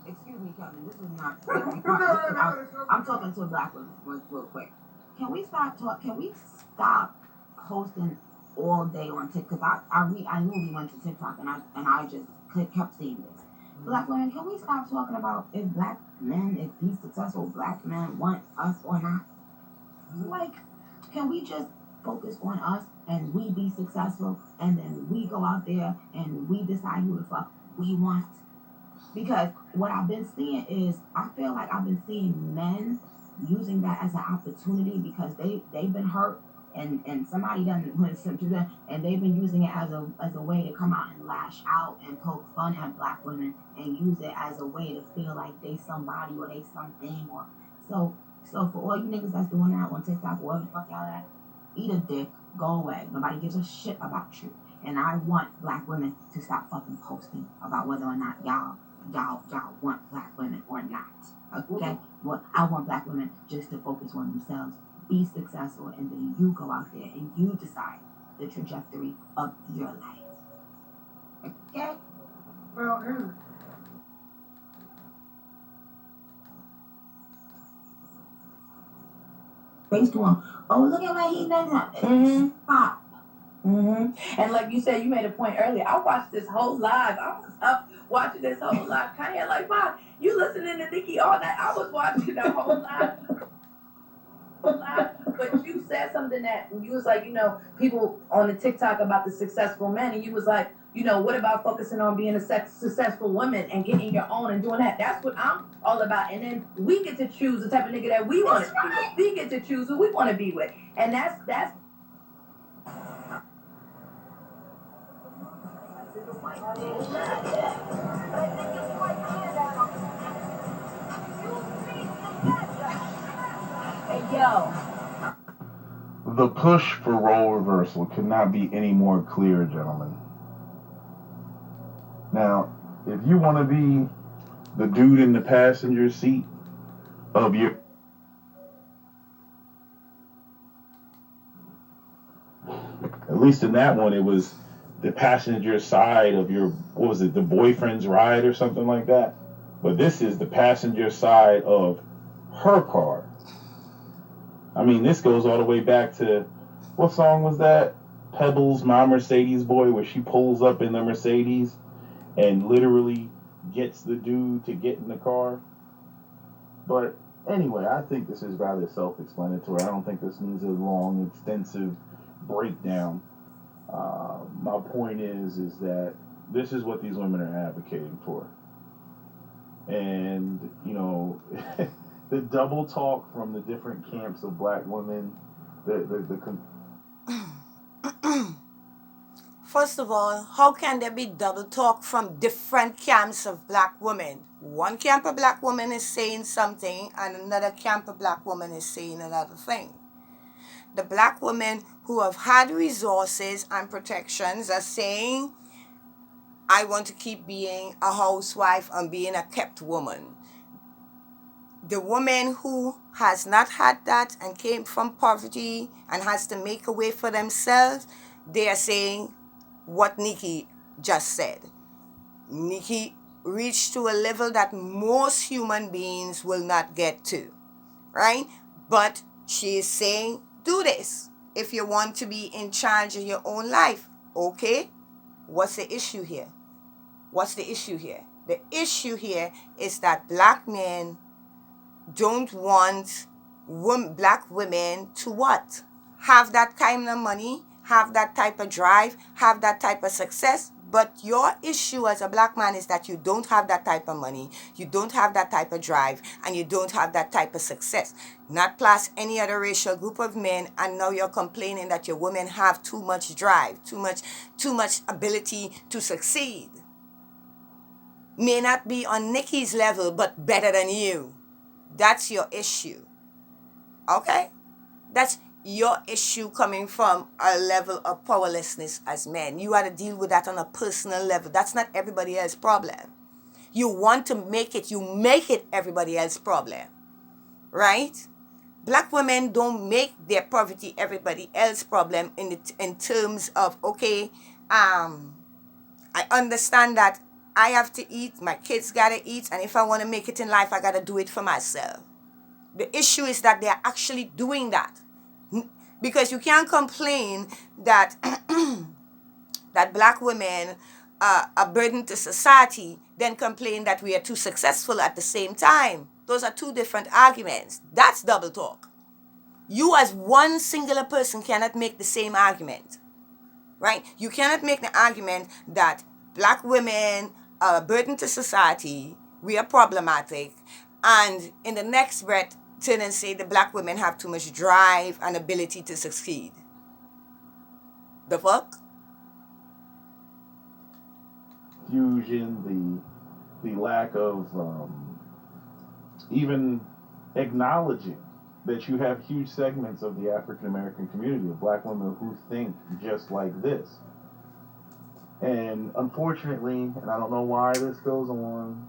excuse me, Kevin, this is not. I'm talking to a black woman real quick. Can we stop posting all day on TikTok? Because I knew we went to TikTok and I just kept seeing this. Black women, can we stop talking about if black men, if these successful black men want us or not? Like, can we just focus on us and we be successful and then we go out there and we decide who the fuck we want? Because what I've been seeing is, I feel like I've been seeing men using that as an opportunity because they've been hurt and somebody done went to them and they've been using it as a way to come out and lash out and poke fun at black women and use it as a way to feel like they somebody or they something or so. So for all you niggas that's doing that on TikTok, wherever the fuck y'all at, eat a dick, go away. Nobody gives a shit about you. And I want black women to stop fucking posting about whether or not y'all want black women or not. Okay? Well, I want black women just to focus on themselves, be successful, and then you go out there and you decide the trajectory of your life. Okay? Well, based on, oh, look at what he done. Stop. And like you said, you made a point earlier. I watched this whole live. I was up watching this whole live. Kind of like, Mom, you listening to Nicki all night. I was watching the whole live. But you said something that you was like, people on the TikTok about the successful men, and you was like, what about focusing on being a successful woman and getting your own and doing that? That's what I'm all about. And then we get to choose the type of nigga that we want to be with. We get to choose who we want to be with, and that's. Hey, yo. The push for role reversal could not be any more clear, gentlemen. Now, if you want to be the dude in the passenger seat of your, at least in that one, it was the passenger side of your, what was it, the boyfriend's ride or something like that. But this is the passenger side of her car. I mean, this goes all the way back to, what song was that? Pebbles, My Mercedes Boy, where she pulls up in the Mercedes and literally gets the dude to get in the car. But anyway, I think this is rather self-explanatory. I don't think this needs a long, extensive breakdown. My point is that this is what these women are advocating for. And, the double talk from the different camps of black women, First of all, how can there be double talk from different camps of black women? One camp of black women is saying something and another camp of black women is saying another thing. The black women who have had resources and protections are saying, I want to keep being a housewife and being a kept woman. The woman who has not had that and came from poverty and has to make a way for themselves, they are saying what Nicki just said. Nicki reached to a level that most human beings will not get to, right? But she is saying, do this if you want to be in charge of your own life. Okay, what's the issue here? What's the issue here? The issue here is that black men don't want black women to what? Have that kind of money, have that type of drive, have that type of success. But your issue as a black man is that you don't have that type of money, you don't have that type of drive, and you don't have that type of success. Not plus any other racial group of men, and now you're complaining that your women have too much drive, too much ability to succeed. May not be on Nicki's level, but better than you. That's your issue. Okay? That's your issue coming from a level of powerlessness as men. You got to deal with that on a personal level. That's not everybody else's problem. You want to make it, you make it everybody else's problem. Right? Black women don't make their poverty everybody else's problem in terms of, okay, I understand that I have to eat, my kids gotta eat, and if I want to make it in life, I gotta do it for myself. The issue is that they're actually doing that. Because you can't complain that that black women are a burden to society, then complain that we are too successful at the same time. Those are two different arguments. That's double talk. You as one singular person cannot make the same argument, right? You cannot make the argument that black women are a burden to society, we are problematic, and in the next breath turn and say the black women have too much drive and ability to succeed. The fuck? Fusion, the lack of even acknowledging that you have huge segments of the African American community of black women who think just like this. And unfortunately, and I don't know why this goes on,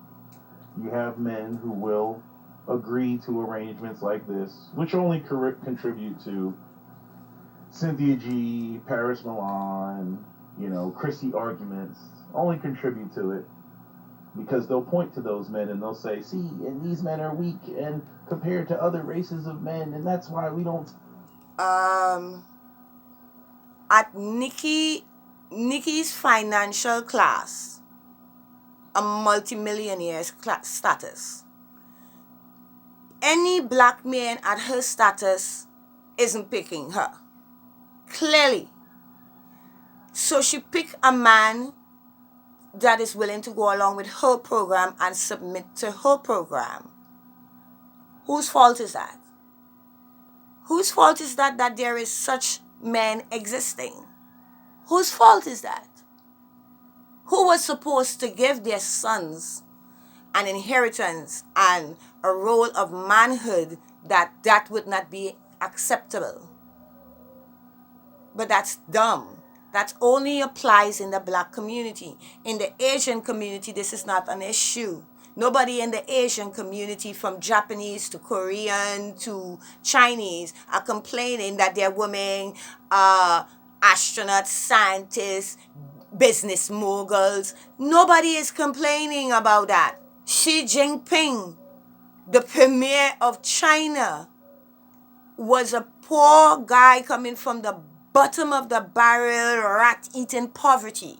you have men who will agree to arrangements like this, which only contribute to Cynthia G, Paris Milan, Chrissy arguments, only contribute to it because they'll point to those men and they'll say, see, and these men are weak and compared to other races of men, and that's why we don't. At Nikki's financial class, a multimillionaire status, any black man at her status isn't picking her. Clearly. So she picked a man that is willing to go along with her program and submit to her program. Whose fault is that? Whose fault is that there is such men existing? Whose fault is that? Who was supposed to give their sons an inheritance and a role of manhood that would not be acceptable? But that's dumb. That only applies in the black community. In the Asian community, this is not an issue. Nobody in the Asian community, from Japanese to Korean to Chinese, are complaining that their women are astronauts, scientists, business moguls. Nobody is complaining about that. Xi Jinping, the premier of China, was a poor guy coming from the bottom of the barrel, rat-eating poverty,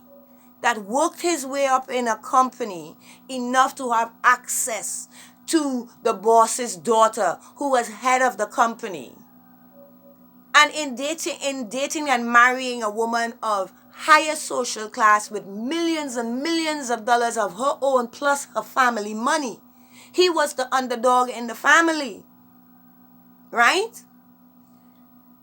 that worked his way up in a company enough to have access to the boss's daughter, who was head of the company. And in dating and marrying a woman of higher social class with millions and millions of dollars of her own plus her family money, he was the underdog in the family, right?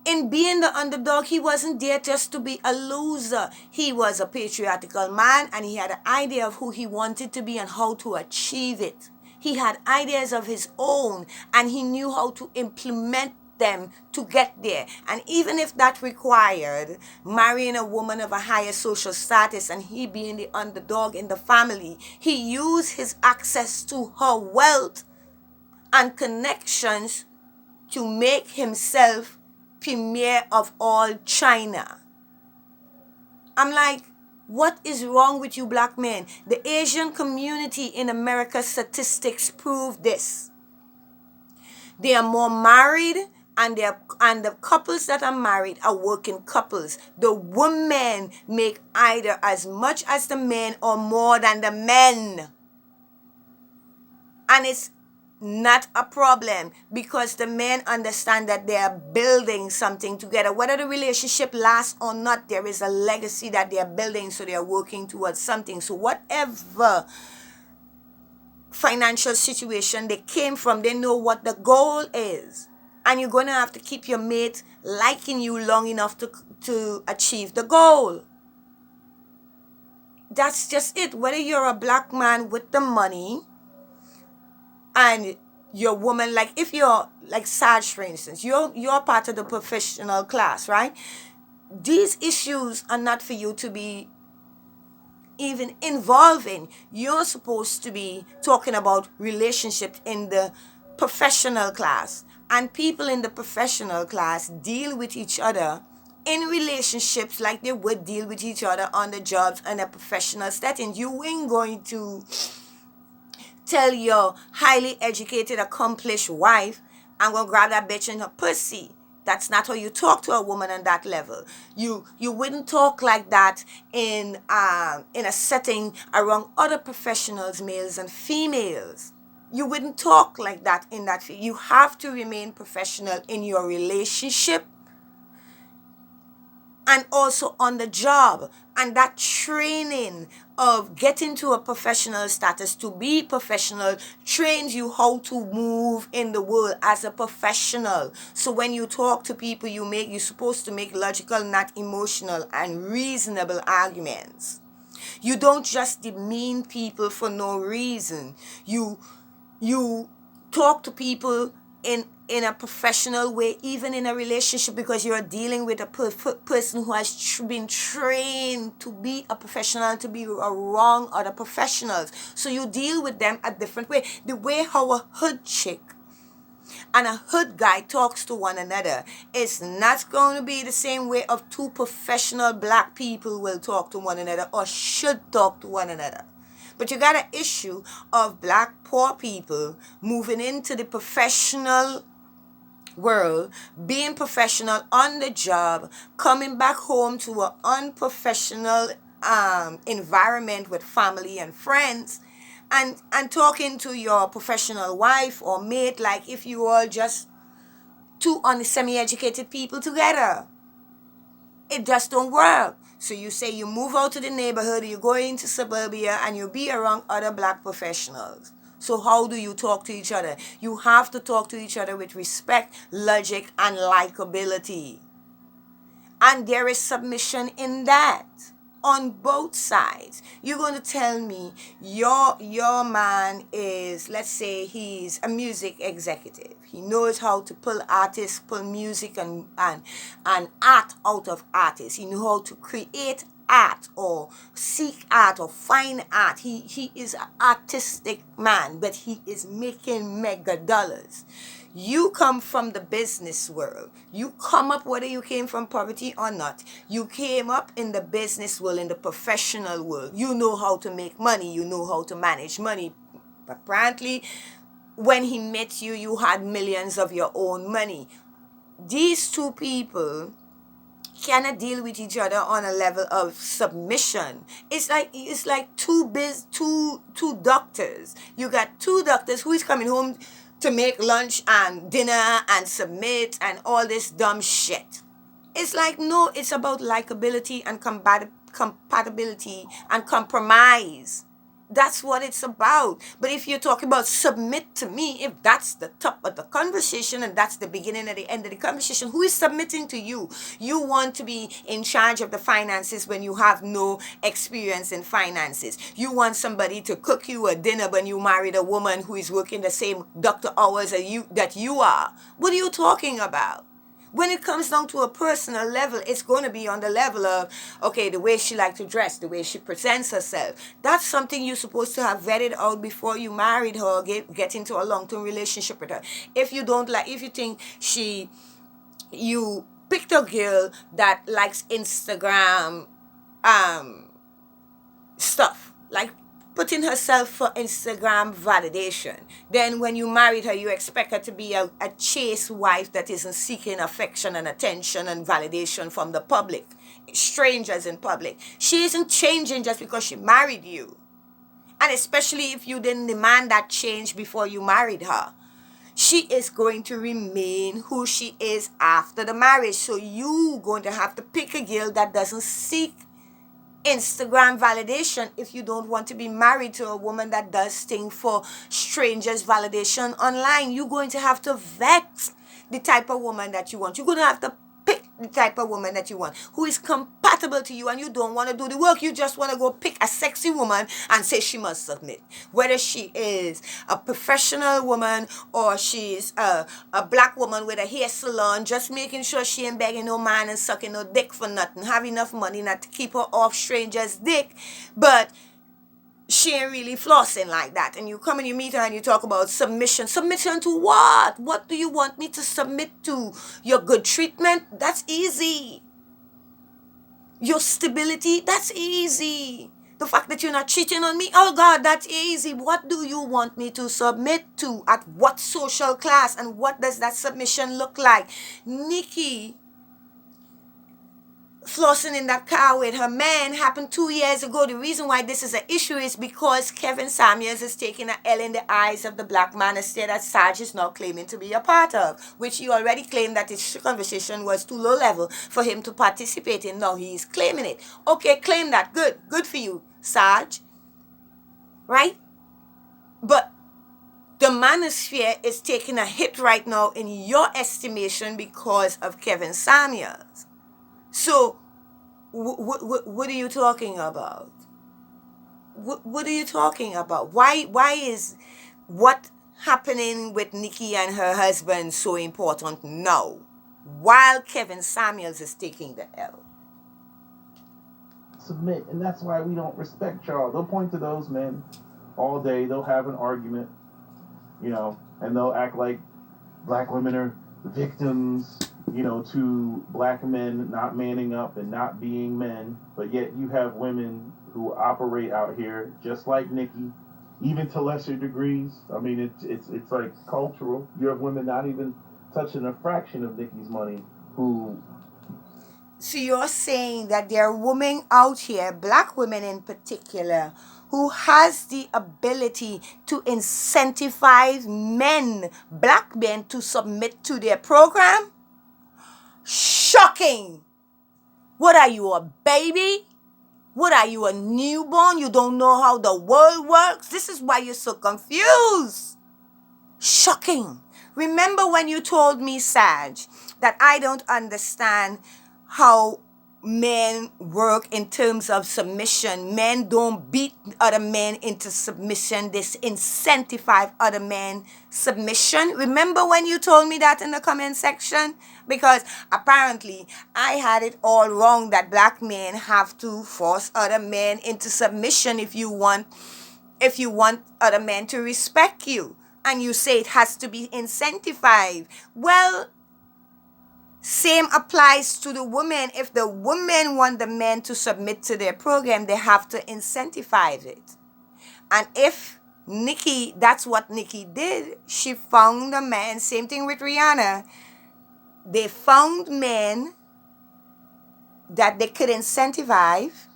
In being the underdog, he wasn't there just to be a loser. He was a patriotical man, and he had an idea of who he wanted to be and how to achieve it. He had ideas of his own, and he knew how to implement them to get there. And even if that required marrying a woman of a higher social status and he being the underdog in the family, he used his access to her wealth and connections to make himself premier of all China. I'm like, what is wrong with you black men? The Asian community in America, statistics prove this. They are more married, and the couples that are married are working couples. The women make either as much as the men or more than the men. And it's not a problem, because the men understand that they are building something together. Whether the relationship lasts or not, there is a legacy that they are building, so they are working towards something. So whatever financial situation they came from, they know what the goal is. And you're going to have to keep your mate liking you long enough to achieve the goal. That's just it. Whether you're a black man with the money and your woman, like if you're like Saj, for instance, you're part of the professional class, right? These issues are not for you to be even involved in. You're supposed to be talking about relationships in the professional class, and people in the professional class deal with each other in relationships like they would deal with each other on the jobs and a professional setting. You ain't going to tell your highly educated, accomplished wife, I'm gonna grab that bitch in her pussy. That's not how you talk to a woman on that level. You wouldn't talk like that in a setting around other professionals, males and females. You wouldn't talk like that in that field. You have to remain professional in your relationship and also on the job. And that training of getting to a professional status, to be professional, trains you how to move in the world as a professional. So when you talk to people, you're supposed to make logical, not emotional, and reasonable arguments. You don't just demean people for no reason. You talk to people in a professional way, even in a relationship, because you're dealing with a person who has been trained to be a professional, to be around other professionals. So you deal with them a different way. The way how a hood chick and a hood guy talks to one another is not going to be the same way of two professional black people will talk to one another or should talk to one another. But you got an issue of black poor people moving into the professional world, being professional on the job, coming back home to an unprofessional environment with family and friends, and talking to your professional wife or mate like if you all just two semi-educated people together. It just don't work. So you say you move out to the neighborhood, you go into suburbia, and you be around other black professionals. So how do you talk to each other? You have to talk to each other with respect, logic, and likability. And there is submission in that on both sides. You're going to tell me your man is, let's say he's a music executive. He knows how to pull artists, pull music and art out of artists. He knows how to create art or seek art or find art. He is an artistic man, but he is making mega dollars. You come from the business world. You come up, whether you came from poverty or not, you came up in the business world, in the professional world. You know how to make money. You know how to manage money. Apparently, when he met you, you had millions of your own money. These two people cannot deal with each other on a level of submission. It's like two doctors. You got two doctors who is coming home to make lunch and dinner and submit and all this dumb shit. It's like, no, it's about likability and compatibility and compromise. That's what it's about. But if you're talking about submit to me, if that's the top of the conversation and that's the beginning and the end of the conversation, who is submitting to you? You want to be in charge of the finances when you have no experience in finances. You want somebody to cook you a dinner when you married a woman who is working the same doctor hours that you are. What are you talking about? When it comes down to a personal level, it's going to be on the level of, okay, the way she likes to dress, the way she presents herself. That's something you're supposed to have vetted out before you married her or get into a long-term relationship with her. If you think you picked a girl that likes Instagram stuff, like putting herself for Instagram validation. Then when you married her, you expect her to be a chaste wife that isn't seeking affection and attention and validation from the public, strangers in public. She isn't changing just because she married you. And especially if you didn't demand that change before you married her. She is going to remain who she is after the marriage. So you're going to have to pick a girl that doesn't seek Instagram validation if you don't want to be married to a woman that does things for strangers validation online. You're going to have to vet the type of woman that you want. You're going to have to pick the type of woman that you want who is compatible to you, and you don't want to do the work. You just want to go pick a sexy woman and say she must submit. Whether she is a professional woman or she's a black woman with a hair salon, just making sure she ain't begging no man and sucking no dick for nothing, have enough money not to keep her off strangers' dick, but she ain't really flossing like that. And you come and you meet her and you talk about submission. Submission to what? What do you want me to submit to? Your good treatment? That's easy. Your stability, that's easy. The fact that you're not cheating on me, oh God, that's easy. What do you want me to submit to? At what social class? And what does that submission look like? Nikki flossing in that car with her man happened 2 years ago. The reason why this is an issue is because Kevin Samuels is taking an L in the eyes of the black manosphere that Sarge is now claiming to be a part of, which he already claimed that his conversation was too low level for him to participate in. Now he is claiming it. Okay, claim that. Good for you, Sarge. Right? But the manosphere is taking a hit right now in your estimation because of Kevin Samuels. So what are you talking about? What are you talking about? Why is what happening with Nikki and her husband so important now, while Kevin Samuels is taking the L? Submit, and that's why we don't respect y'all. They'll point to those men all day. They'll have an argument, and they'll act like black women are victims, to black men not manning up and not being men. But yet you have women who operate out here just like Nikki, even to lesser degrees. I mean, it's like cultural. You have women not even touching a fraction of Nikki's money who. So you're saying that there are women out here, black women in particular, who has the ability to incentivize men, black men, to submit to their program? Shocking! What are you, a baby? What are you, a newborn? You don't know how the world works? This is why you're so confused. Shocking. Remember when you told me, Sag, that I don't understand how men work in terms of submission. Men don't beat other men into submission. They incentivize other men submission. Remember when you told me that in the comment section? Because apparently I had it all wrong that black men have to force other men into submission if you want other men to respect you. And you say it has to be incentivized. Well, same applies to the women. If the women want the men to submit to their program, they have to incentivize it. And if Nikki, that's what Nikki did. She found a man, same thing with Rihanna. They found men that they could incentivize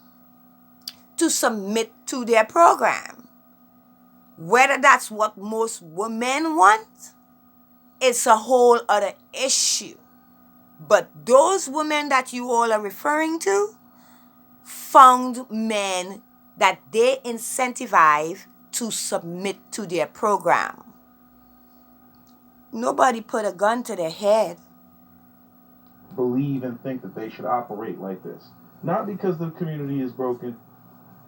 to submit to their program. Whether that's what most women want, it's a whole other issue. But those women that you all are referring to found men that they incentivize to submit to their program. Nobody put a gun to their head. Believe and think that they should operate like this. Not because the community is broken,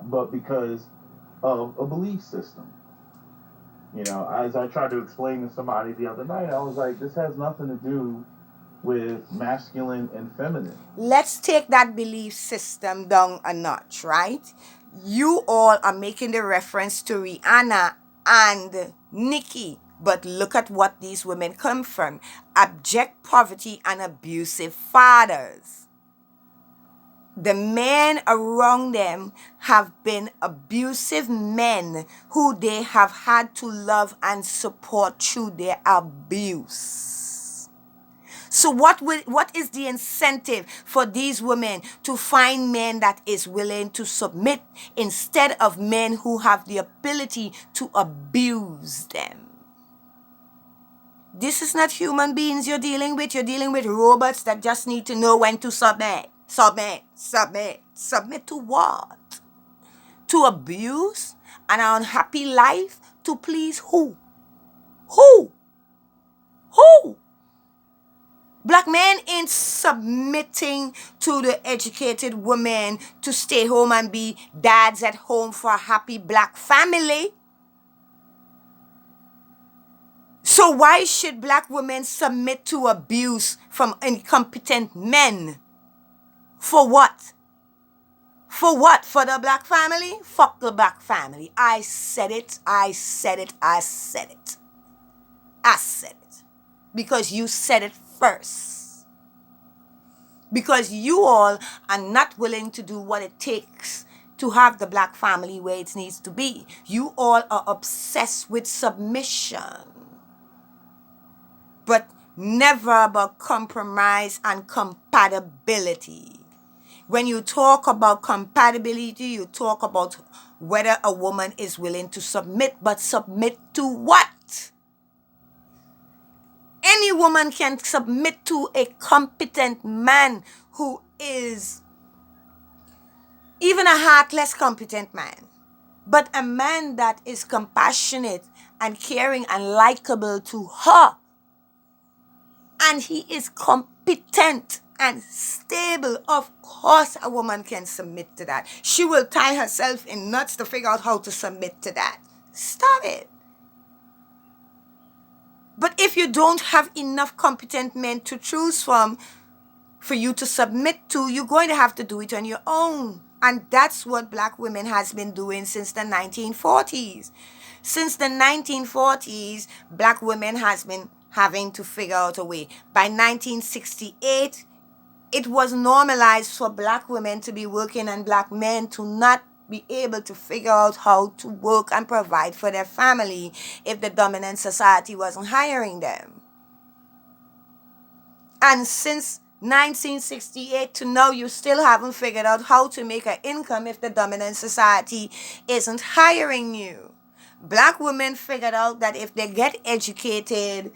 but because of a belief system. As I tried to explain to somebody the other night, I was like, this has nothing to do with masculine and feminine. Let's take that belief system down a notch, right? You all are making the reference to Rihanna and Nikki, but look at what these women come from. Abject poverty and abusive fathers. The men around them have been abusive men who they have had to love and support through their abuse. So what is the incentive for these women to find men that is willing to submit instead of men who have the ability to abuse them? This is not human beings you're dealing with. You're dealing with robots that just need to know when to submit. Submit to what? To abuse? An unhappy life? To please who? Who? Black men ain't submitting to the educated women to stay home and be dads at home for a happy black family. So why should black women submit to abuse from incompetent men? For what? For what? For the black family? Fuck the black family. I said it. Because you said it first. because you all are not willing to do what it takes to have the black family where it needs to be. You all are obsessed with submission, but never about compromise and compatibility. When you talk about compatibility, you talk about whether a woman is willing to submit, but submit to what? Any woman can submit to a competent man who is even a heartless competent man, but a man that is compassionate and caring and likable to her, and he is competent and stable. Of course a woman can submit to that. She will tie herself in knots to figure out how to submit to that. Stop it. But if you don't have enough competent men to choose from for you to submit to, you're going to have to do it on your own. And that's what black women has been doing since the 1940s. Since the 1940s, black women has been having to figure out a way. By 1968, it was normalized for black women to be working and black men to not be able to figure out how to work and provide for their family if the dominant society wasn't hiring them. And since 1968 to now, you still haven't figured out how to make an income if the dominant society isn't hiring you. Black women figured out that if they get educated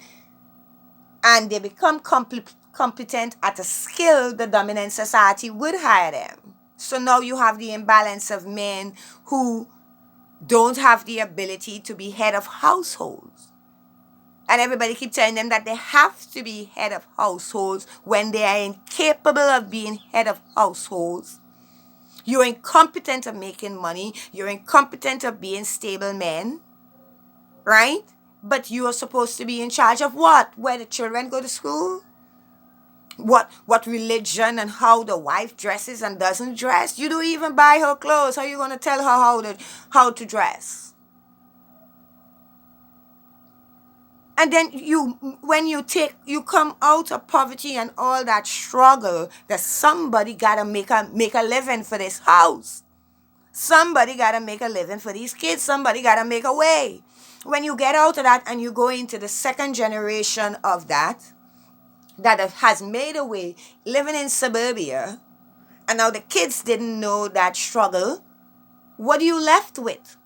and they become competent at a skill, the dominant society would hire them. So now you have the imbalance of men who don't have the ability to be head of households. And everybody keep telling them that they have to be head of households when they are incapable of being head of households. You're incompetent of making money. You're incompetent of being stable men. Right? But you are supposed to be in charge of what? Where the children go to school? What religion and how the wife dresses and doesn't dress? You don't even buy her clothes. How are you going to tell her how to dress? And then when you come out of poverty and all that struggle, that somebody gotta make a living for this house. Somebody gotta make a living for these kids. Somebody gotta make a way. When you get out of that and you go into the second generation of that has made a way, living in suburbia, and now the kids didn't know that struggle, what are you left with?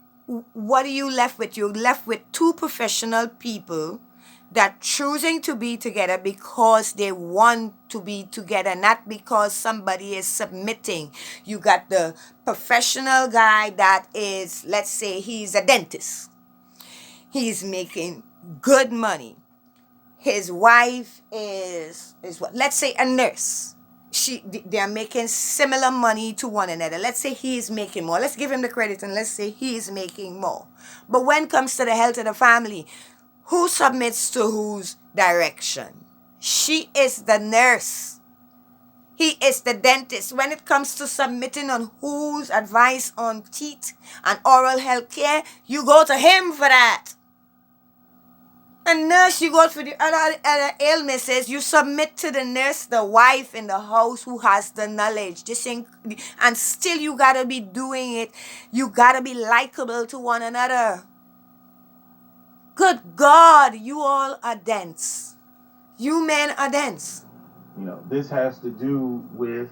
What are you left with? You're left with two professional people that choosing to be together because they want to be together, not because somebody is submitting. You got the professional guy that is, let's say he's a dentist. He's making good money. His wife is what? Let's say a nurse. They are making similar money to one another. Let's say he's making more. Let's give him the credit and let's say he's making more. But when it comes to the health of the family, who submits to whose direction? She is the nurse. He is the dentist. When it comes to submitting on whose advice on teeth and oral health care, you go to him for that. A nurse, you go for the other illnesses, you submit to the nurse, the wife in the house who has the knowledge. And still you gotta be doing it. You gotta be likable to one another. Good God, you all are dense. You men are dense. This has to do with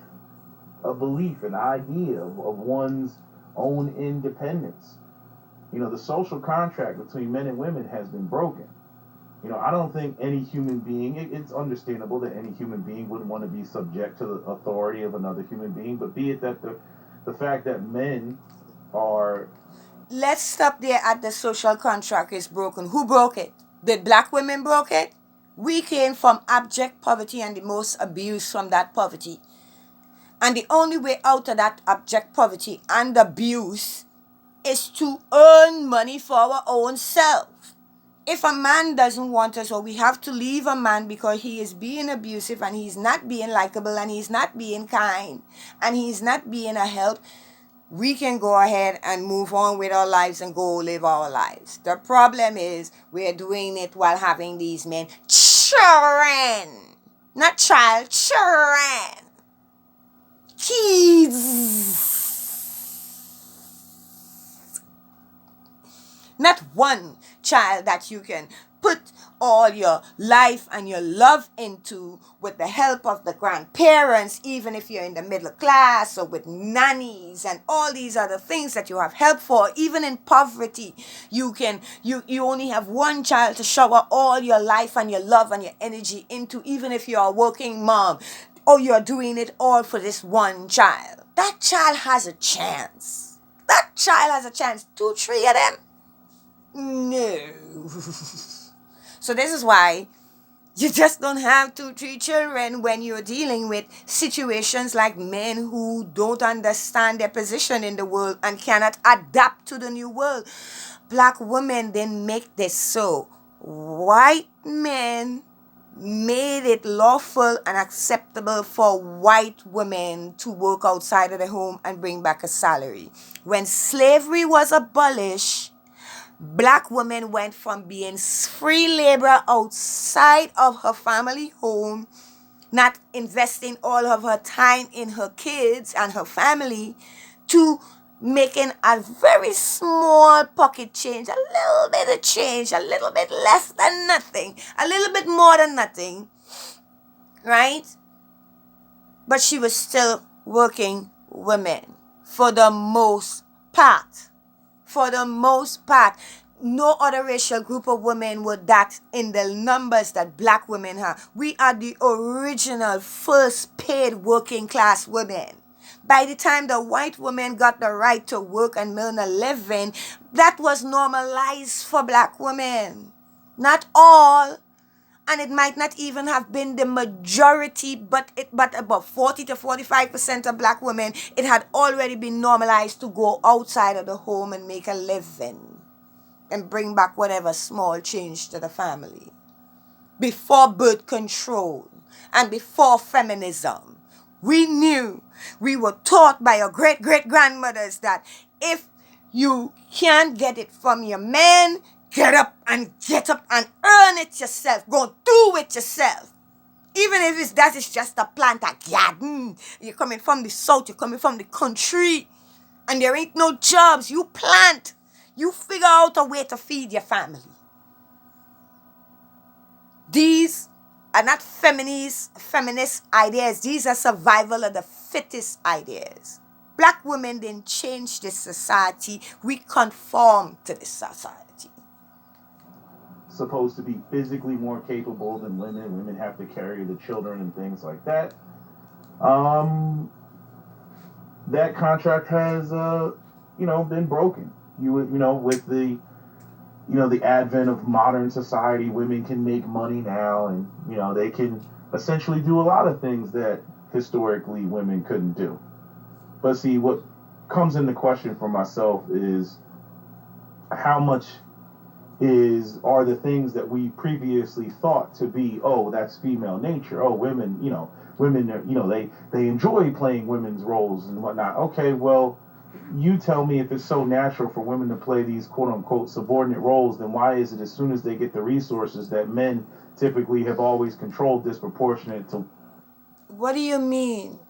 a belief, an idea of one's own independence. The social contract between men and women has been broken. I don't think any human being, it's understandable that any human being wouldn't want to be subject to the authority of another human being, but be it that the fact that men are... Let's stop there at the social contract is broken. Who broke it? Did black women broke it? We came from abject poverty and the most abuse from that poverty. And the only way out of that abject poverty and abuse is to earn money for our own self. If a man doesn't want us, or we have to leave a man because he is being abusive and he's not being likable and he's not being kind and he's not being a help, we can go ahead and move on with our lives and go live our lives. The problem is we're doing it while having these men children. Not child, children. kids. Not one child that you can put all your life and your love into with the help of the grandparents, even if you're in the middle class, or with nannies and all these other things that you have help for. Even in poverty, you only have one child to shower all your life and your love and your energy into, even if you're a working mom, or you're doing it all for this one child. That child has a chance. That child has a chance. 2, 3 of them? No. So this is why you just don't have 2, 3 children when you're dealing with situations like men who don't understand their position in the world and cannot adapt to the new world. Black women didn't make this so. White men made it lawful and acceptable for white women to work outside of the home and bring back a salary. When slavery was abolished, Black women went from being free labor outside of her family home, not investing all of her time in her kids and her family, to making a very small pocket change, a little bit of change, a little bit less than nothing, a little bit more than nothing, right? But she was still working women for the most part. For the most part, no other racial group of women were that in the numbers that Black women have. We are the original first paid working class women. By the time the white women got the right to work and earn a living, that was normalized for Black women. Not all, and it might not even have been the majority, but about 40 to 45% of Black women, it had already been normalized to go outside of the home and make a living and bring back whatever small change to the family. Before birth control and before feminism, we knew, we were taught by our great-great-grandmothers that if you can't get it from your man, get up and earn it yourself. Go do it yourself. Even if that is just a plant, a garden. You're coming from the south, you're coming from the country, and there ain't no jobs. You plant. You figure out a way to feed your family. These are not feminist ideas. These are survival of the fittest ideas. Black women didn't change this society. We conform to this society. Supposed to be physically more capable than women. Women have to carry the children and things like that. That contract has, been broken. With the advent of modern society, women can make money now, and they can essentially do a lot of things that historically women couldn't do. But see, what comes into question for myself is how much are the things that we previously thought to be, oh, that's female nature. Oh, women, they enjoy playing women's roles and whatnot. Okay, well, you tell me, if it's so natural for women to play these quote unquote subordinate roles, then why is it as soon as they get the resources that men typically have always controlled disproportionate to? What do you mean?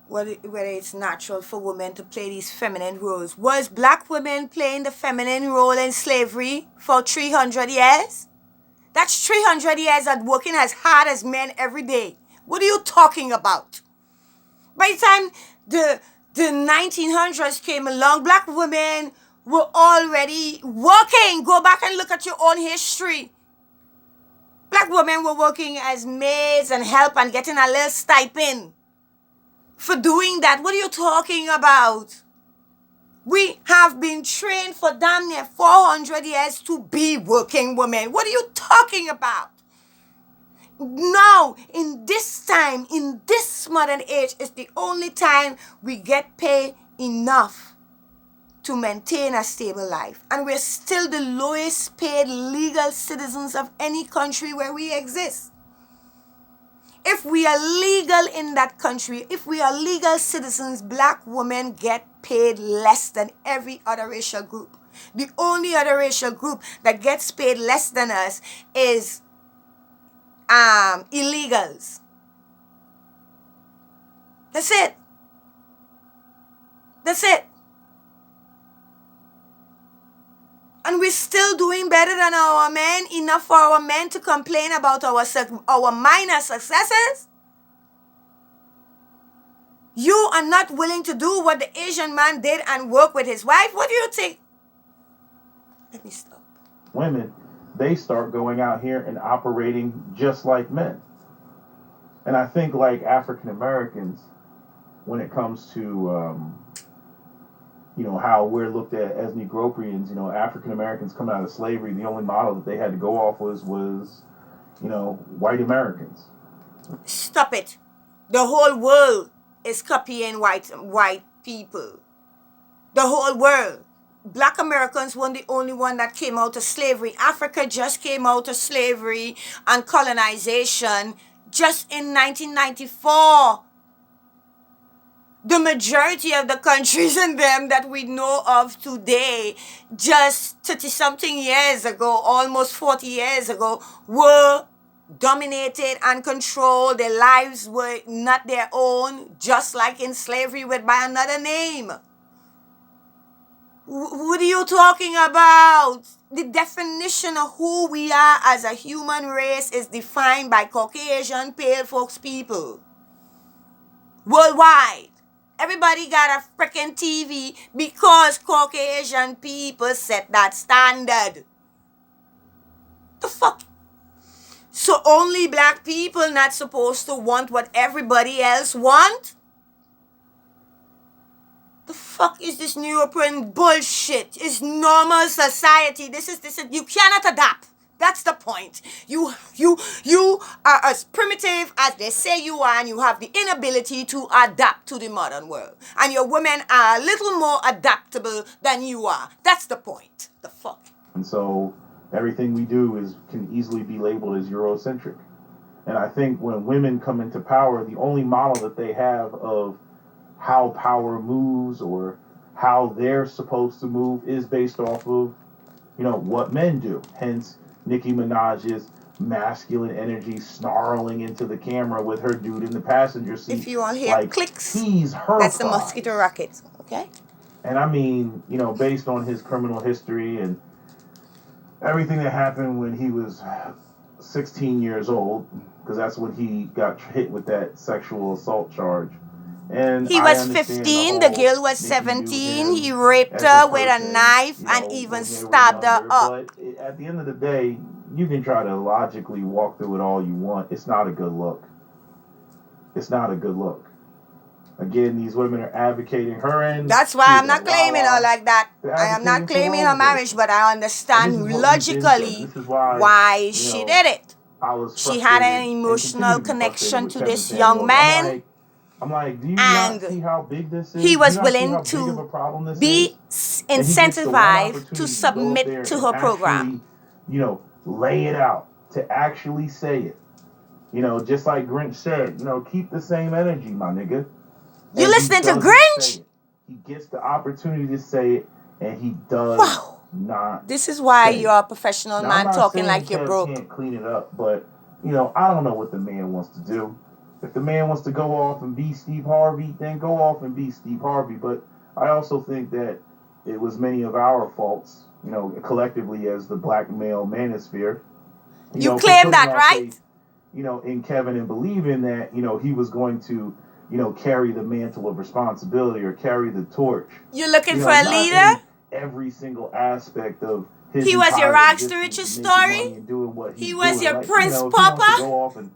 Whether it's natural for women to play these feminine roles? Was Black women playing the feminine role in slavery for 300 years? That's 300 years of working as hard as men every day. What are you talking about? By the time the 1900s came along, Black women were already working. Go back and look at your own history. Black women were working as maids and help and getting a little stipend for doing that. What are you talking about? We have been trained for damn near 400 years to be working women. What are you talking about? Now, in this time, in this modern age, it's the only time we get paid enough to maintain a stable life. And we're still the lowest paid legal citizens of any country where we exist. If we are legal in that country, if we are legal citizens, Black women get paid less than every other racial group. The only other racial group that gets paid less than us is illegals. That's it. That's it. And we're still doing better than our men, enough for our men to complain about our minor successes. You are not willing to do what the Asian man did and work with his wife. What do you think? Let me stop. Women, they start going out here and operating just like men. And I think like African Americans, when it comes to how we're looked at as Negropians, African Americans coming out of slavery, the only model that they had to go off was white Americans. Stop it. The whole world is copying white people. The whole world. Black Americans weren't the only one that came out of slavery. Africa just came out of slavery and colonization just in 1994. The majority of the countries in them that we know of today, just 30-something years ago, almost 40 years ago, were dominated and controlled. Their lives were not their own, just like in slavery, but by another name. What are you talking about? The definition of who we are as a human race is defined by Caucasian pale folks people. Worldwide. Everybody got a freaking TV because Caucasian people set that standard. The fuck? So only black people not supposed to want what everybody else want? The fuck is this European bullshit? It's normal society. This is you cannot adapt. That's the point. You are as primitive as they say you are, and you have the inability to adapt to the modern world. And your women are a little more adaptable than you are. That's the point. The fuck. And so everything we do can easily be labeled as Eurocentric. And I think when women come into power, the only model that they have of how power moves or how they're supposed to move is based off of, what men do. Hence, Nicki Minaj's masculine energy snarling into the camera with her dude in the passenger seat. If you all hear clicks, he's her that's the prize. mosquito rocket, okay? And I mean, based on his criminal history and everything that happened when he was 16 years old, because that's when he got hit with that sexual assault charge. And he was 15, the girl was 17, he raped her with a knife and even stabbed her up. But at the end of the day, you can try to logically walk through it all you want. It's not a good look. It's not a good look. Again, these women are advocating her end. That's why I'm not claiming her like that. I am not claiming her marriage, but I understand logically why she did it. She had an emotional connection to this young man. I'm like, do you not see how big this is? He was willing to be incentivized to submit to her program. Lay it out, to actually say it. Just like Grinch said, keep the same energy, my nigga. You listening to Grinch? He gets the opportunity to say it, and he does not. This is why you're a professional man talking like you're broke. Can't clean it up, but I don't know what the man wants to do. If the man wants to go off and be Steve Harvey, then go off and be Steve Harvey. But I also think that it was many of our faults, collectively as the black male manosphere. You claim that, right? In Kevin and believing that, he was going to, carry the mantle of responsibility or carry the torch. You're looking for a leader? Every single aspect of his He was your rags to riches story? He was your Prince Papa? Go off and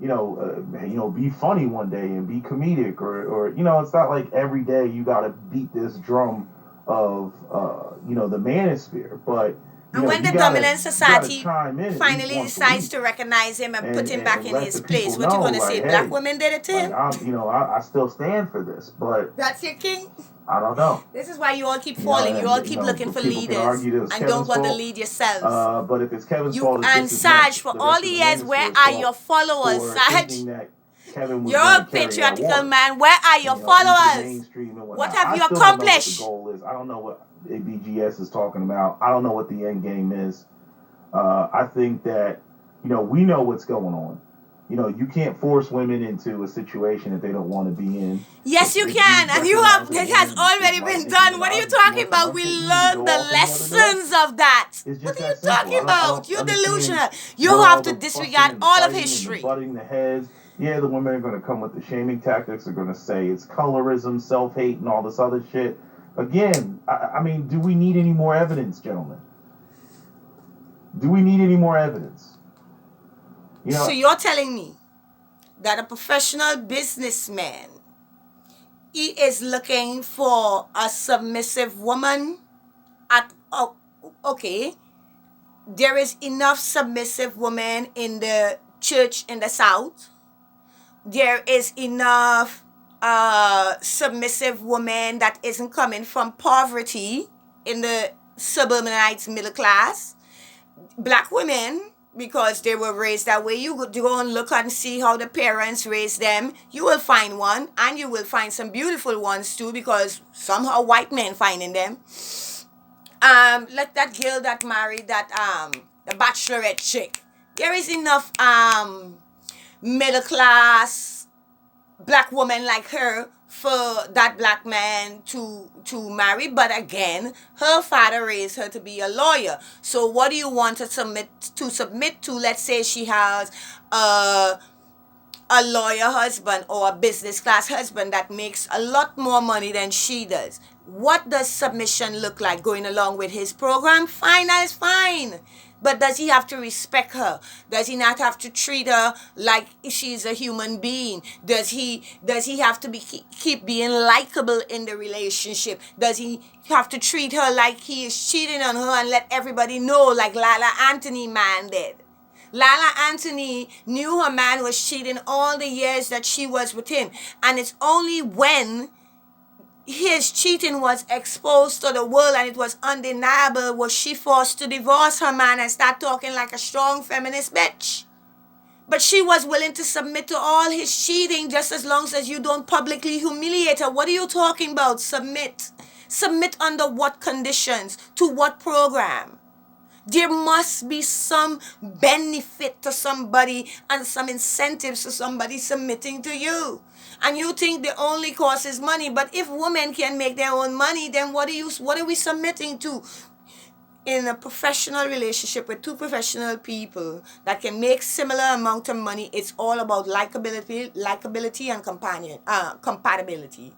be funny one day and be comedic or it's not like every day you got to beat this drum of the manosphere, but and when the dominant society finally decides to recognize him and put him back in his place, what you gonna say? Black women did it to him? I still stand for this, but that's your king. I don't know. This is why you all keep falling. You all keep looking for leaders and don't want to lead yourselves. But if it's Kevin's fault, and Saj, for all the years, where are your followers, Saj? You're a patriarchal man. Where are your followers? What have you accomplished? I don't know what ABGS is talking about. I don't know what the end game is. I think that we know what's going on. You can't force women into a situation that they don't want to be in. Yes, you If you can, and you have. recognize a It has woman is already like been Nicki done. What are you Minaj and she talking wants to about? We untape you to learned go the off in another lessons direction, of that. it's What just are you that simple. talking I about? don't You're understand delusional. You what have all to the fussing disregard and the all of fighting and the history. butting the heads. Yeah, the women are going to come with the shaming tactics. They're going to say it's colorism, self-hate, and all this other shit. Again, I mean, do we need any more evidence, gentlemen? Do we need any more evidence? So you're telling me that a professional businessman, he is looking for a submissive woman at, oh, okay, there is enough submissive women in the church in the South. There is enough submissive women that isn't coming from poverty in the suburbanite middle class. Black women, because they were raised that way, you go and look and see how the parents raised them. You will find one, and you will find some beautiful ones too, because somehow white men finding them. Like that girl that married that the bachelorette chick. There is enough middle class black woman like her for that black man to marry. But again, her father raised her to be a lawyer. So what do you want to submit to? Let's say she has a lawyer husband or a business class husband that makes a lot more money than she does. What does submission look like? Going along with his program? Fine, that is fine. But does he have to respect her? Does he not have to treat her like she's a human being? Does he have to keep being likable in the relationship? Does he have to treat her like he is cheating on her and let everybody know, like Lala Anthony man did? Lala Anthony knew her man was cheating all the years that she was with him. And it's only when his cheating was exposed to the world and it was undeniable was she forced to divorce her man and start talking like a strong feminist bitch. But she was willing to submit to all his cheating just as long as you don't publicly humiliate her. What are you talking about? Submit. Submit under what conditions? To what program? There must be some benefit to somebody and some incentives to somebody submitting to you. And you think the only cost is money, but if women can make their own money, then what are we submitting to? In a professional relationship with two professional people that can make similar amount of money, it's all about likability and compatibility.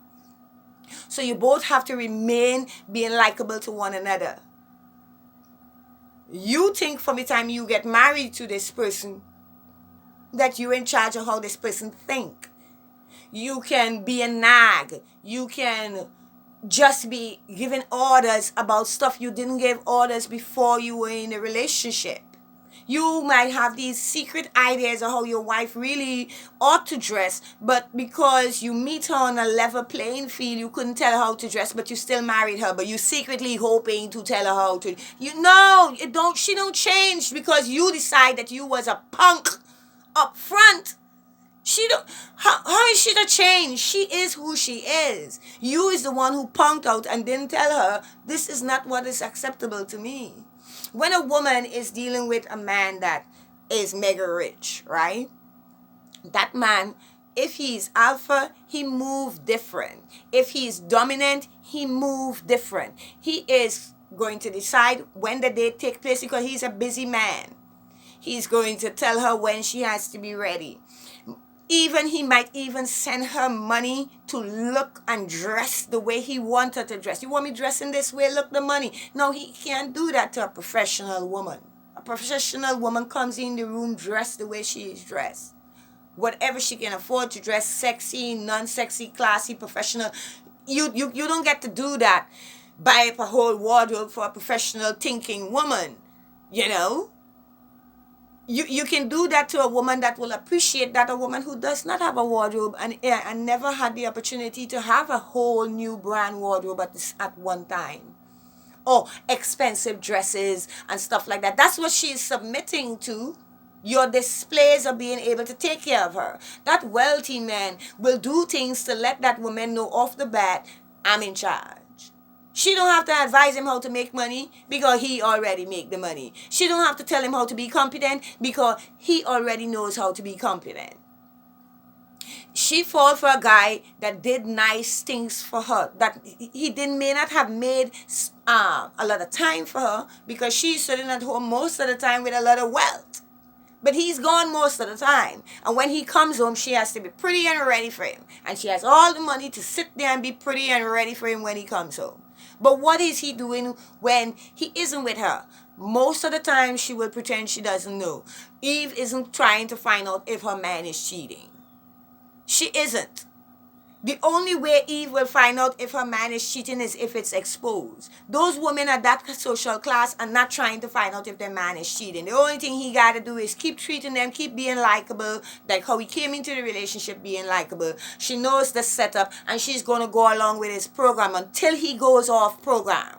So you both have to remain being likable to one another. You think from the time you get married to this person that you're in charge of how this person think. You can be a nag. You can just be giving orders about stuff you didn't give orders before you were in a relationship. You might have these secret ideas of how your wife really ought to dress, but because you meet her on a level playing field, you couldn't tell her how to dress, but you still married her, but you secretly hoping to tell her how to. She don't change because you decide that you was a punk up front. How is she to change? She is who she is. You is the one who punked out and didn't tell her, this is not what is acceptable to me. When a woman is dealing with a man that is mega rich, right? That man, if he's alpha, he move different. If he's dominant, he move different. He is going to decide when the date take place because he's a busy man. He's going to tell her when she has to be ready. He might even send her money to look and dress the way he wants her to dress. You want me dressing this way? Look, the money. No, he can't do that to a professional woman. A professional woman comes in the room dressed the way she is dressed. Whatever she can afford to dress, sexy, non-sexy, classy, professional. You don't get to do that. Buy up a whole wardrobe for a professional thinking woman. You know? You can do that to a woman that will appreciate that, a woman who does not have a wardrobe and never had the opportunity to have a whole new brand wardrobe at one time. Or expensive dresses and stuff like that. That's what she's submitting to. Your displays of being able to take care of her. That wealthy man will do things to let that woman know off the bat, I'm in charge. She don't have to advise him how to make money because he already make the money. She don't have to tell him how to be competent because he already knows how to be competent. She fall for a guy that did nice things for her, that he didn't may not have made a lot of time for her because she's sitting at home most of the time with a lot of wealth. But he's gone most of the time. And when he comes home, she has to be pretty and ready for him. And she has all the money to sit there and be pretty and ready for him when he comes home. But what is he doing when he isn't with her? Most of the time, she will pretend she doesn't know. Eve isn't trying to find out if her man is cheating. She isn't. The only way Eve will find out if her man is cheating is if it's exposed. Those women at that social class are not trying to find out if their man is cheating. The only thing he got to do is keep treating them, keep being likable, like how he came into the relationship being likable. She knows the setup and she's going to go along with his program until he goes off program.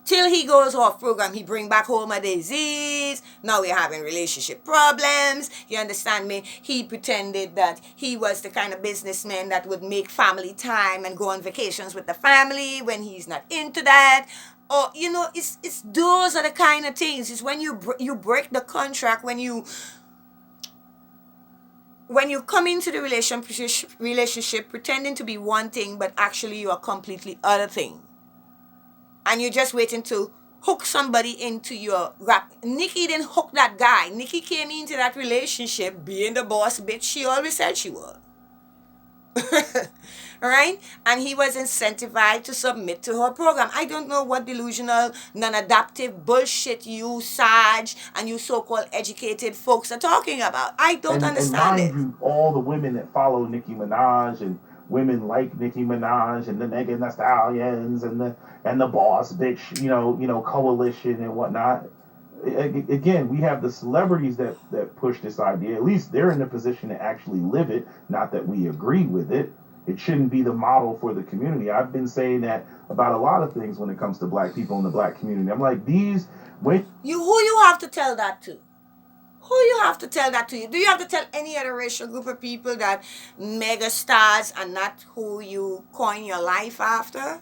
Till he goes off program, he bring back home a disease. Now we're having relationship problems. You understand me? He pretended that he was the kind of businessman that would make family time and go on vacations with the family when he's not into that. Or, it's those are the kind of things. It's when you break the contract, when you come into the relationship pretending to be one thing, but actually you are completely other thing. And you're just waiting to hook somebody into your rap. Nikki didn't hook that guy. Nikki came into that relationship being the boss bitch she always said she was. Right? And he was incentivized to submit to her program. I don't know what delusional, non-adaptive bullshit you, Saj, and you so-called educated folks are talking about. I don't understand it. And mind you, all the women that follow Nicki Minaj and women like Nicki Minaj and the Megan Thee Stallions and the boss bitch, coalition and whatnot. Again, we have the celebrities that push this idea. At least they're in a position to actually live it. Not that we agree with it. It shouldn't be the model for the community. I've been saying that about a lot of things when it comes to black people in the black community. I'm like, who you have to tell that to? Who you have to tell that to? You? Do you have to tell any other racial group of people that mega stars are not who you coin your life after?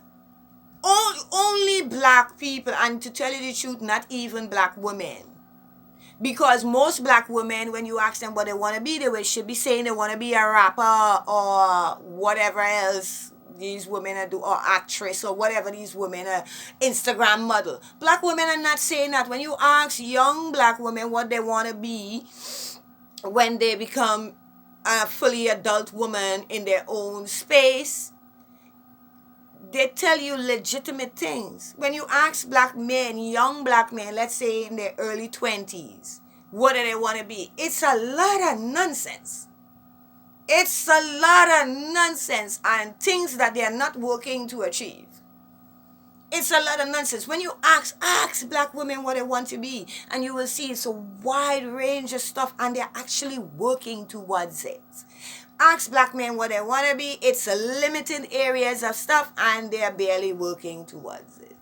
Only black people, and to tell you the truth, not even black women. Because most black women, when you ask them what they want to be, they should be saying they want to be a rapper or whatever else these women do, or actress or whatever these women are, Instagram model. Black women are not saying that. When you ask young black women what they want to be when they become a fully adult woman in their own space, they tell you legitimate things. When you ask black men, young black men, let's say in their early 20s, what do they want to be? It's a lot of nonsense. It's a lot of nonsense and things that they are not working to achieve. It's a lot of nonsense. When you ask black women what they want to be, and you will see it's a wide range of stuff and they're actually working towards it. Ask black men what they want to be, it's a limited areas of stuff and they're barely working towards it.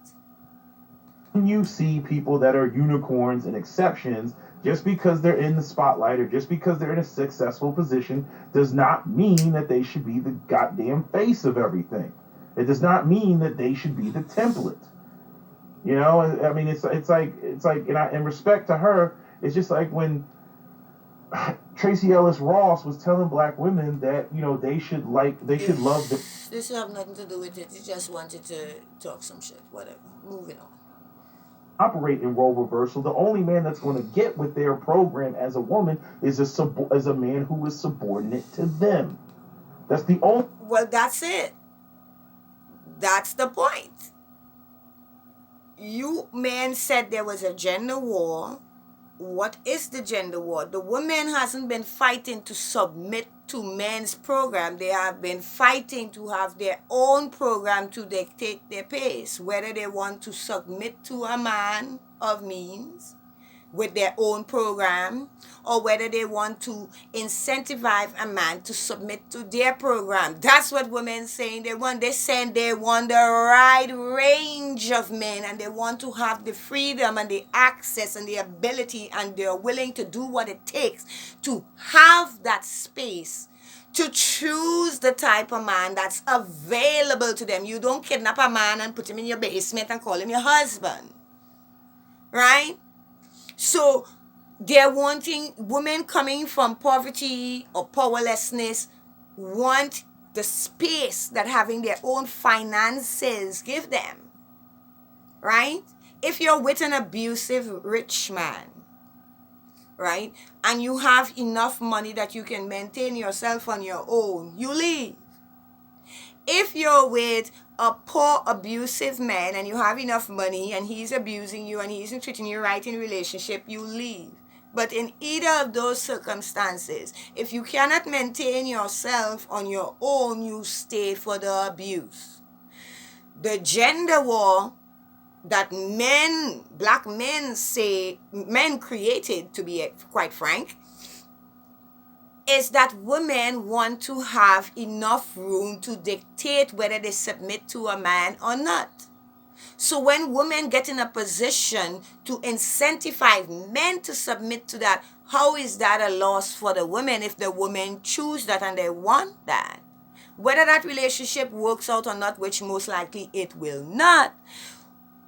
You see people that are unicorns and exceptions, just because they're in the spotlight or just because they're in a successful position does not mean that they should be the goddamn face of everything. It does not mean that they should be the template. I mean, it's like, in respect to her, it's just like when Tracy Ellis Ross was telling black women that they should love the. This have nothing to do with it. You just wanted to talk some shit. Whatever. Moving on. Operate in role reversal. The only man that's going to get with their program as a woman is a man who is subordinate to them. That's the only. Well, that's it. That's the point. You men said there was a gender war. What is the gender war? The woman hasn't been fighting to submit to men's program. They have been fighting to have their own program to dictate their pace. Whether they want to submit to a man of means with their own program, or whether they want to incentivize a man to submit to their program. That's what women saying they want. They saying they want the right range of men, and they want to have the freedom and the access and the ability, and they're willing to do what it takes to have that space to choose the type of man that's available to them. You don't kidnap a man and put him in your basement and call him your husband. Right? So they're wanting, women coming from poverty or powerlessness want the space that having their own finances give them. Right? If you're with an abusive rich man, right, and you have enough money that you can maintain yourself on your own, you leave. If you're with a poor abusive man and you have enough money and he's abusing you and he isn't treating you right in relationship, you leave. But in either of those circumstances, if you cannot maintain yourself on your own, you stay for the abuse. The gender war that black men say, men created, to be quite frank, is that women want to have enough room to dictate whether they submit to a man or not. So when women get in a position to incentivize men to submit to that, how is that a loss for the women if the women choose that and they want that? Whether that relationship works out or not, which most likely it will not,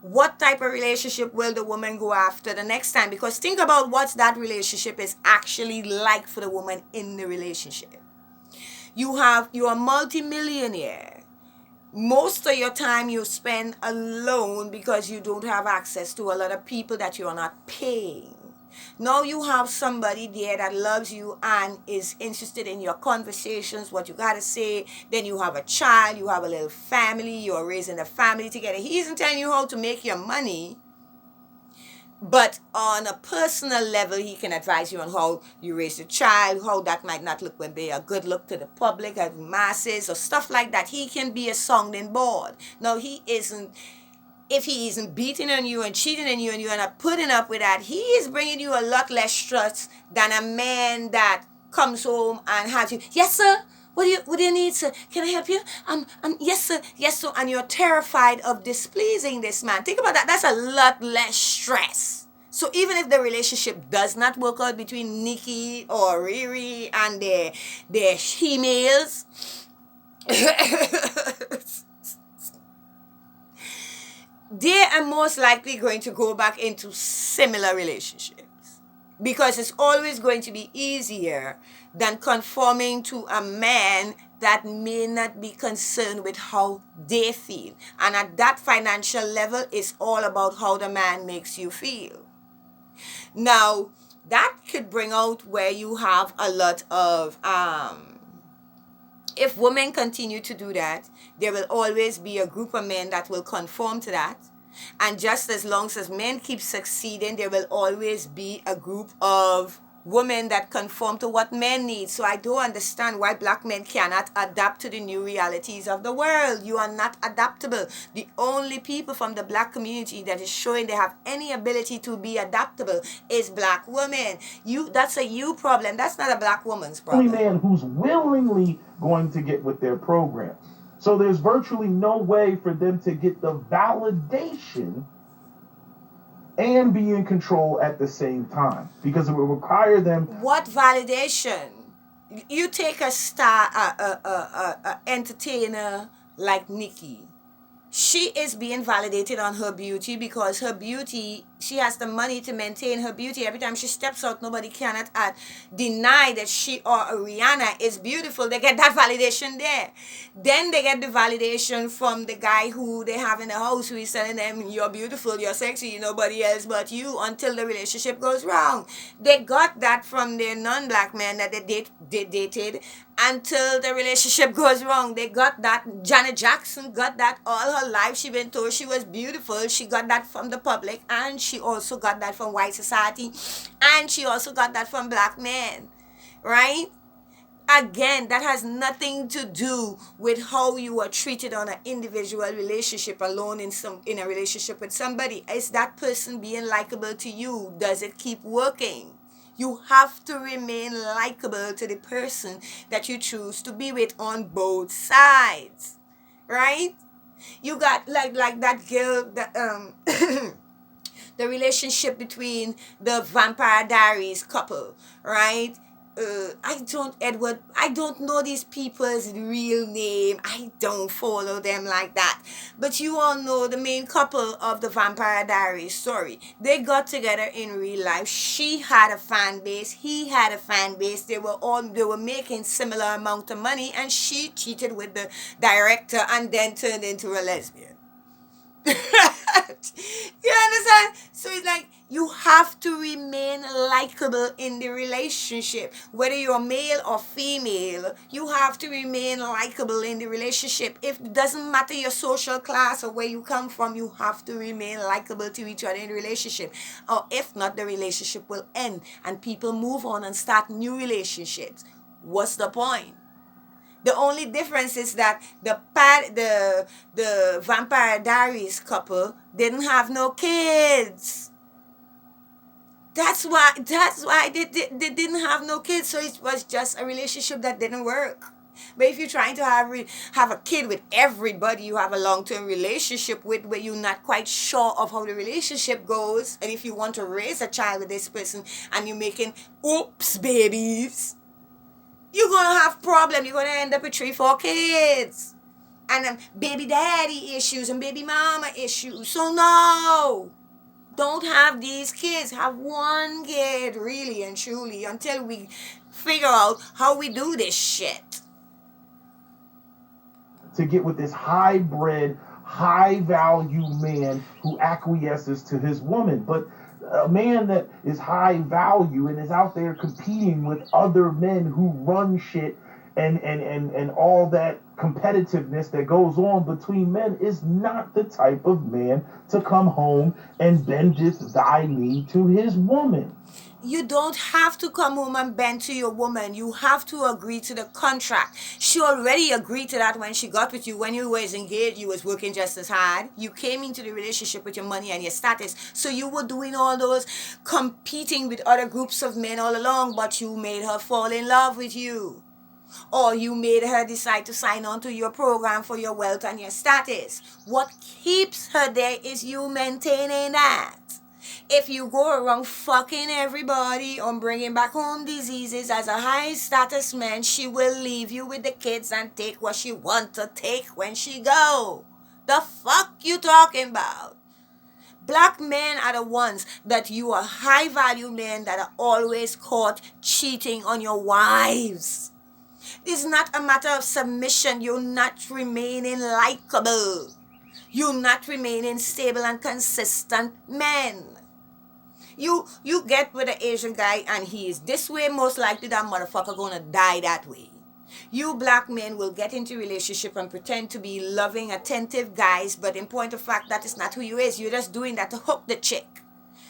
what type of relationship will the woman go after the next time? Because think about what that relationship is actually like for the woman in the relationship. You're a multi-millionaire. Most of your time you spend alone because you don't have access to a lot of people that you are not paying. Now you have somebody there that loves you and is interested in your conversations, what you gotta say. Then you have a child, you have a little family, you're raising a family together. He isn't telling you how to make your money, but on a personal level, he can advise you on how you raise a child, how that might not look when they are good look to the public, as masses, or stuff like that. He can be a sounding board. No, he isn't. If he isn't beating on you and cheating on you and you're not putting up with that, he is bringing you a lot less stress than a man that comes home and has you, yes sir, what do you need, sir? Can I help you? Yes sir, yes sir, and you're terrified of displeasing this man. Think about that. That's a lot less stress. So even if the relationship does not work out between Nikki or Riri and their females, they are most likely going to go back into similar relationships because it's always going to be easier than conforming to a man that may not be concerned with how they feel. And at that financial level, it's all about how the man makes you feel. Now, that could bring out where you have a lot of if women continue to do that, there will always be a group of men that will conform to that. And just as long as men keep succeeding, there will always be a group of women that conform to what men need. So I don't understand why black men cannot adapt to the new realities of the world. You are not adaptable. The only people from the black community that is showing they have any ability to be adaptable is black women. That's a you problem. That's not a black woman's problem. Only man who's willingly going to get with their program. So there's virtually no way for them to get the validation and be in control at the same time because it will require them. What validation? You take a star, a entertainer like Nikki. She is being validated on her beauty because her beauty, she has the money to maintain her beauty. Every time she steps out, nobody cannot deny that she or Rihanna is beautiful. They get that validation there. Then they get the validation from the guy who they have in the house who is telling them, you're beautiful, you're sexy, nobody else but you, until the relationship goes wrong. They got that from their non-black man that they dated until the relationship goes wrong. They got that. Janet Jackson got that all her life. She been told she was beautiful. She got that from the public, and she also got that from white society, and she also got that from black men, right? Again, that has nothing to do with how you are treated on an individual relationship alone in a relationship with somebody. Is that person being likable to you? Does it keep working? You have to remain likable to the person that you choose to be with on both sides, right? You got like that girl that the relationship between the Vampire Diaries couple, right? I don't know these people's real name. I don't follow them like that. But you all know the main couple of the Vampire Diaries story. They got together in real life. She had a fan base. He had a fan base. They were making similar amount of money, and she cheated with the director and then turned into a lesbian. You understand? So it's like you have to remain likable in the relationship. Whether you're male or female, you have to remain likable in the relationship. If it doesn't matter your social class or where you come from, you have to remain likable to each other in the relationship. Or if not, the relationship will end and people move on and start new relationships. What's the point? The only difference is that the Vampire Diaries couple didn't have no kids. That's why they didn't have no kids. So it was just a relationship that didn't work. But if you're trying to have a kid with everybody you have a long-term relationship with, where you're not quite sure of how the relationship goes, and if you want to raise a child with this person and you're making oops babies, you're gonna have problem. You're gonna end up with 3-4 kids, and baby daddy issues and baby mama issues. So no, don't have these kids. Have one kid, really and truly, until we figure out how we do this shit. To get with this hybrid, high value man who acquiesces to his woman. But a man that is high value and is out there competing with other men who run shit and all that competitiveness that goes on between men is not the type of man to come home and bendeth thy knee to his woman. You don't have to come home and bend to your woman. You have to agree to the contract. She already agreed to that when she got with you. When you was engaged, you was working just as hard. You came into the relationship with your money and your status. So you were doing all those competing with other groups of men all along, but you made her fall in love with you. Or you made her decide to sign on to your program for your wealth and your status. What keeps her there is you maintaining that. If you go around fucking everybody or bringing back home diseases as a high status man, she will leave you with the kids and take what she want to take when she go. The fuck you talking about? Black men are the ones that you are high value men that are always caught cheating on your wives. It's not a matter of submission. You're not remaining likable. You're not remaining stable and consistent men. You get with an Asian guy and he is this way, most likely that motherfucker gonna die that way. You black men will get into relationship and pretend to be loving, attentive guys, but in point of fact, that is not who you is. You're just doing that to hook the chick.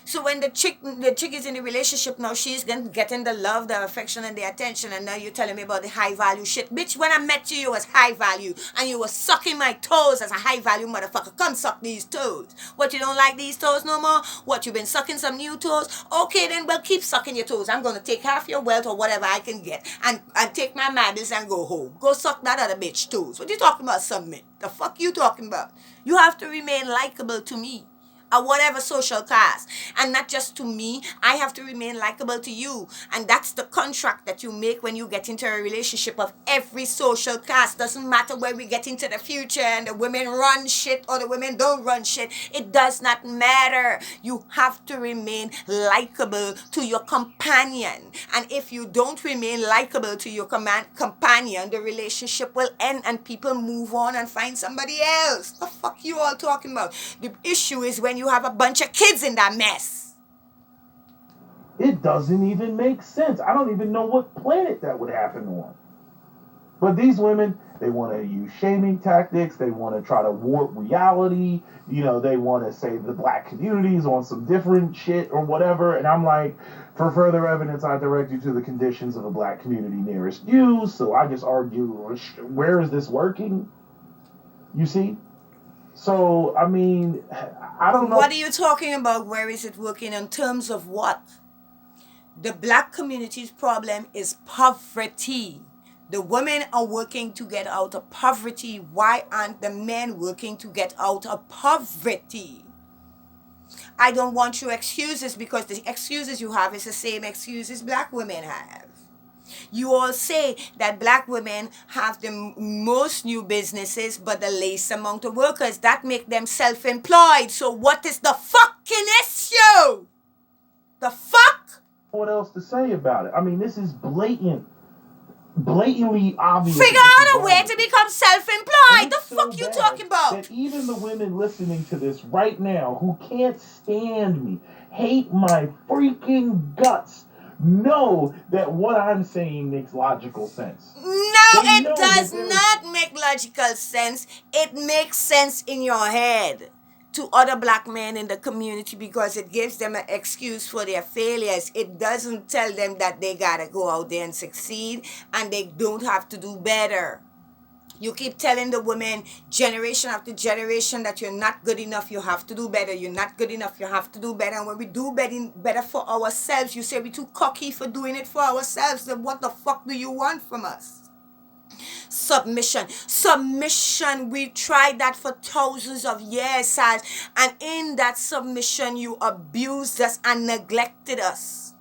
So when the chick is in a relationship now, she's getting the love, the affection, and the attention, and now you're telling me about the high value shit. Bitch, when I met you, you was high value, and you was sucking my toes as a high value motherfucker. Come suck these toes. What, you don't like these toes no more? What, you been sucking some new toes? Okay, then, well, keep sucking your toes. I'm gonna take half your wealth or whatever I can get, and take my madness and go home. Go suck that other bitch toes. What you talking about, submit? The fuck you talking about? You have to remain likable to me. Or whatever social class, and not just to me. I have to remain likable to you, and that's the contract that you make when you get into a relationship of every social class. Doesn't matter where we get into the future and the women run shit or the women don't run shit. It does not matter. You have to remain likable to your companion, and if you don't remain likable to your companion, the relationship will end and people move on and find somebody else. The fuck you all talking about? The issue is when you have a bunch of kids in that mess. It doesn't even make sense. I don't even know what planet that would happen on. But these women, they want to use shaming tactics. They want to try to warp reality. You know, they want to say the black community is on some different shit or whatever. And I'm like, for further evidence, I direct you to the conditions of a black community nearest you. So I just argue, where is this working? You see? So, I mean, I don't know. What are you talking about? Where is it working in terms of what? The black community's problem is poverty. The women are working to get out of poverty. Why aren't the men working to get out of poverty? I don't want your excuses, because the excuses you have is the same excuses black women have. You all say that black women have the most new businesses but the least amount of workers. That make them self-employed. So what is the fucking issue? The fuck? What else to say about it? I mean, this is blatantly obvious. Figure out a way to become self-employed. The So fuck you bad talking about? That even the women listening to this right now who can't stand me, hate my freaking guts, know that what I'm saying makes logical sense. No, They it know does that not make logical sense. It makes sense in your head to other black men in the community because it gives them an excuse for their failures. It doesn't tell them that they gotta go out there and succeed and they don't have to do better. You keep telling the women generation after generation that you're not good enough, you have to do better. You're not good enough, you have to do better. And when we do better for ourselves, you say we're too cocky for doing it for ourselves. Then what the fuck do you want from us? Submission. We tried that for thousands of years, and in that submission you abused us and neglected us.